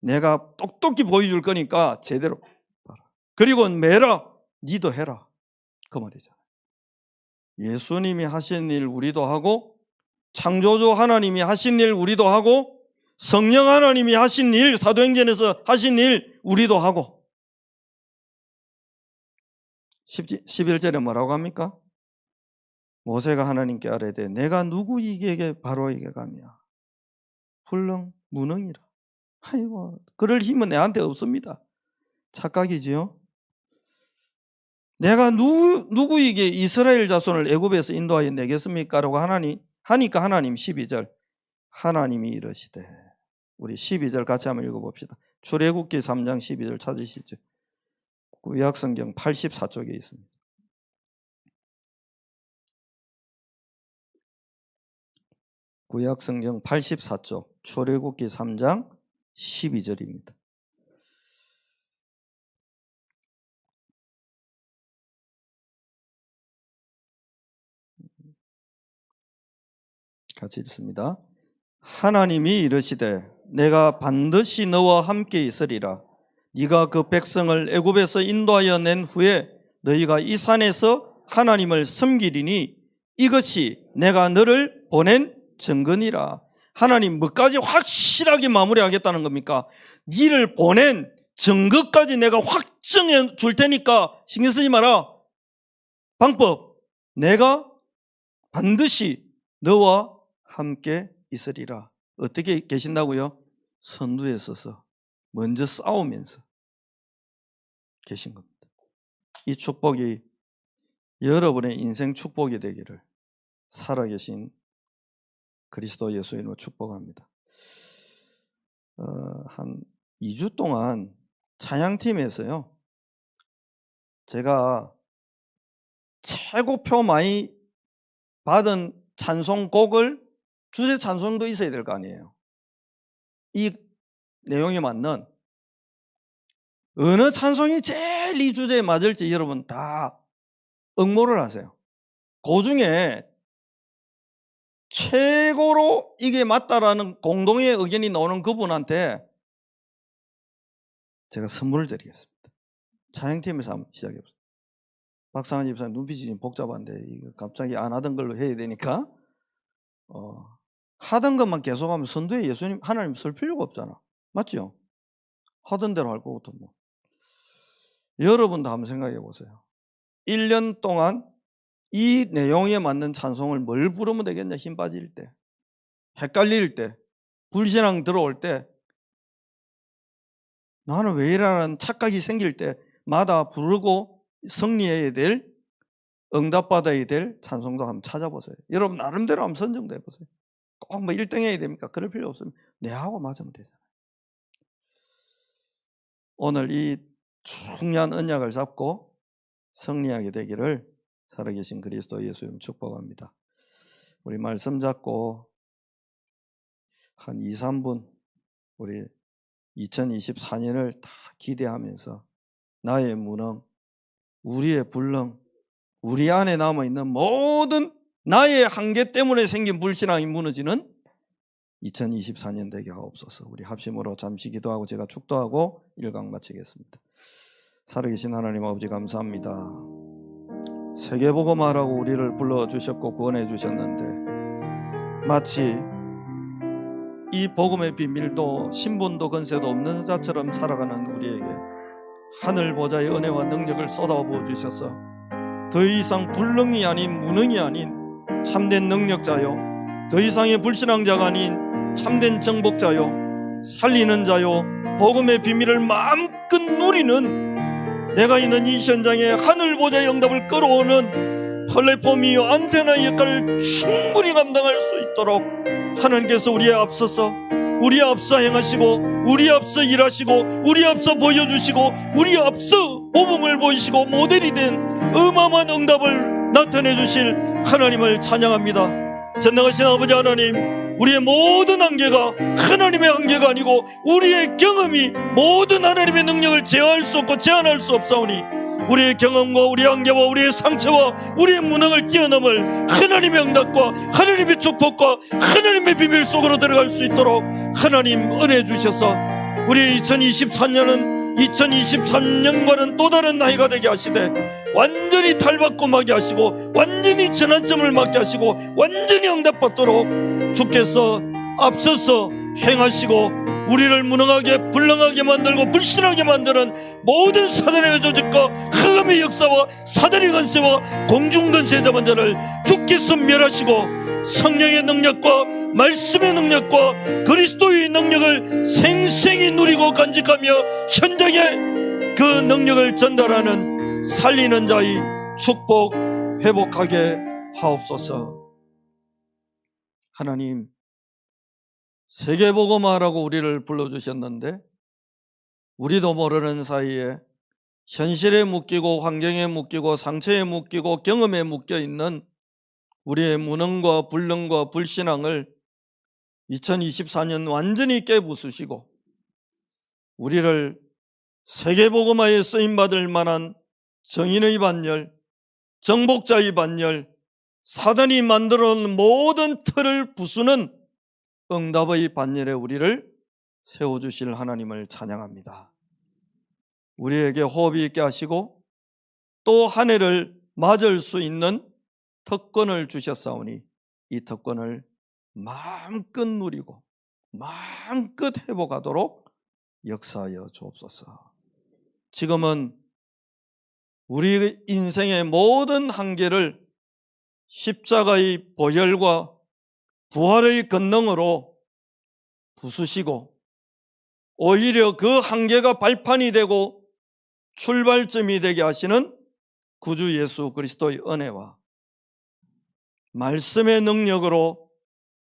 S1: 내가 똑똑히 보여줄 거니까 제대로 봐라. 그리고 매라 니도 해라. 그 말이잖아요. 예수님이 하신 일 우리도 하고 창조주 하나님이 하신 일 우리도 하고 성령 하나님이 하신 일 사도행전에서 하신 일 우리도 하고 11절에 뭐라고 합니까? 모세가 하나님께 아뢰되 내가 누구에게 바로에게 가며 불능 무능이라 아이고, 그럴 힘은 내한테 없습니다. 착각이지요. 내가 누구에게 이스라엘 자손을 애굽에서 인도하여 내겠습니까? 라고 하니까 하나님 12절 하나님이 이러시되, 우리 12절 같이 한번 읽어봅시다. 출애굽기 3장 12절 찾으시죠. 구약성경 84쪽에 있습니다. 구약성경 84쪽 출애굽기 3장 12절입니다. 같이 읽습니다. 하나님이 이르시되 내가 반드시 너와 함께 있으리라. 네가 그 백성을 애굽에서 인도하여 낸 후에 너희가 이 산에서 하나님을 섬기리니 이것이 내가 너를 보낸 증거니라. 하나님 뭐까지 확실하게 마무리하겠다는 겁니까? 니를 보낸 증거까지 내가 확정해 줄 테니까 신경 쓰지 마라. 방법, 내가 반드시 너와 함께 있으리라. 어떻게 계신다고요? 선두에 서서 먼저 싸우면서 계신 겁니다. 이 축복이 여러분의 인생 축복이 되기를 살아계신 그리스도 예수님으로 축복합니다. 한 2주 동안 찬양팀에서요, 제가 최고표 많이 받은 찬송곡을, 주제 찬송도 있어야 될 거 아니에요. 이 내용에 맞는 어느 찬송이 제일 이 주제에 맞을지 여러분 다 응모를 하세요. 그 중에 최고로 이게 맞다라는 공동의 의견이 나오는 그분한테 제가 선물을 드리겠습니다. 찬양팀에서 한번 시작해보세요. 박상한 집사님 눈빛이 좀 복잡한데 이거 갑자기 안 하던 걸로 해야 되니까 하던 것만 계속하면 선두에 예수님 하나님 쓸 필요가 없잖아. 맞죠? 하던 대로 할 거부터 뭐. 여러분도 한번 생각해 보세요. 1년 동안 이 내용에 맞는 찬송을 뭘 부르면 되겠냐? 힘 빠질 때, 헷갈릴 때, 불신앙 들어올 때, 나는 왜 이러라는 착각이 생길 때마다 부르고 승리해야 될, 응답받아야 될 찬송도 한번 찾아보세요. 여러분 나름대로 한번 선정도 해보세요. 꼭 뭐 1등 해야 됩니까? 그럴 필요 없습니다. 내하고 맞으면 되잖아요. 오늘 이 중요한 언약을 잡고 승리하게 되기를 살아계신 그리스도 예수님 축복합니다. 우리 말씀 잡고 한 2, 3분 우리 2024년을 다 기대하면서 나의 무능, 우리의 불능, 우리 안에 남아있는 모든 나의 한계 때문에 생긴 불신앙이 무너지는 2024년 되게 하옵소서. 우리 합심으로 잠시 기도하고 제가 축도하고 일강 마치겠습니다. 살아계신 하나님 아버지 감사합니다. 세계복음화라고 우리를 불러주셨고 구원해 주셨는데 마치 이 복음의 비밀도 신분도 권세도 없는 자처럼 살아가는 우리에게 하늘 보좌의 은혜와 능력을 쏟아부어 주셔서 더 이상 불능이 아닌 무능이 아닌 참된 능력자요, 더 이상의 불신앙자가 아닌 참된 정복자요, 살리는 자요, 복음의 비밀을 마음껏 누리는 내가 있는 이 현장에 하늘 보좌의 응답을 끌어오는 플랫폼이요 안테나 역할을 충분히 감당할 수 있도록 하나님께서 우리에 앞서서 우리에 앞서 행하시고 우리에 앞서 일하시고 우리에 앞서 보여주시고 우리에 앞서 모범을 보이시고 모델이 된 어마어마한 응답을 나타내 주실 하나님을 찬양합니다. 전능하신 아버지 하나님, 우리의 모든 한계가 하나님의 한계가 아니고 우리의 경험이 모든 하나님의 능력을 제어할 수 없고 제한할 수 없사오니 우리의 경험과 우리의 한계와 우리의 상처와 우리의 무능을 뛰어넘을 하나님의 응답과 하나님의 축복과 하나님의 비밀 속으로 들어갈 수 있도록 하나님 은혜 주셔서 우리 2024년은 2023년과는 또 다른 나이가 되게 하시되 완전히 탈바꿈하게 하시고 완전히 전환점을 맞게 하시고 완전히 응답받도록 주께서 앞서서 행하시고 우리를 무능하게 불능하게 만들고 불신하게 만드는 모든 사단의 조직과 흑암의 역사와 사단의 권세와 공중권세 잡은 자를 주께서 멸하시고 성령의 능력과 말씀의 능력과 그리스도의 능력을 생생히 누리고 간직하며 현장에 그 능력을 전달하는 살리는 자의 축복 회복하게 하옵소서. 하나님, 세계복음화라고 우리를 불러주셨는데 우리도 모르는 사이에 현실에 묶이고 환경에 묶이고 상처에 묶이고 경험에 묶여있는 우리의 무능과 불능과 불신앙을 2024년 완전히 깨부수시고 우리를 세계복음화에 쓰임받을 만한 정인의 반열, 정복자의 반열, 사단이 만들어놓은 모든 틀을 부수는 응답의 반열에 우리를 세워주실 하나님을 찬양합니다. 우리에게 호흡이 있게 하시고 또 한 해를 맞을 수 있는 특권을 주셨사오니 이 특권을 마음껏 누리고 마음껏 회복하도록 역사하여 주옵소서. 지금은 우리 인생의 모든 한계를 십자가의 보혈과 부활의 권능으로 부수시고 오히려 그 한계가 발판이 되고 출발점이 되게 하시는 구주 예수 그리스도의 은혜와 말씀의 능력으로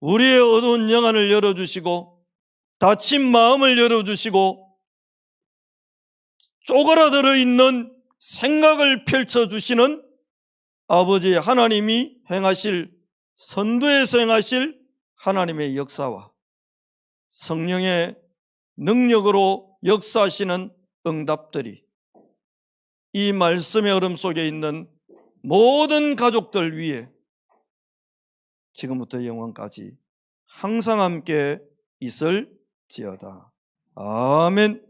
S1: 우리의 어두운 영안을 열어주시고 닫힌 마음을 열어주시고 쪼그라들어 있는 생각을 펼쳐주시는 아버지 하나님이 행하실, 선두에서 행하실 하나님의 역사와 성령의 능력으로 역사하시는 응답들이 이 말씀의 얼음 속에 있는 모든 가족들 위에 지금부터 영원까지 항상 함께 있을지어다. 아멘.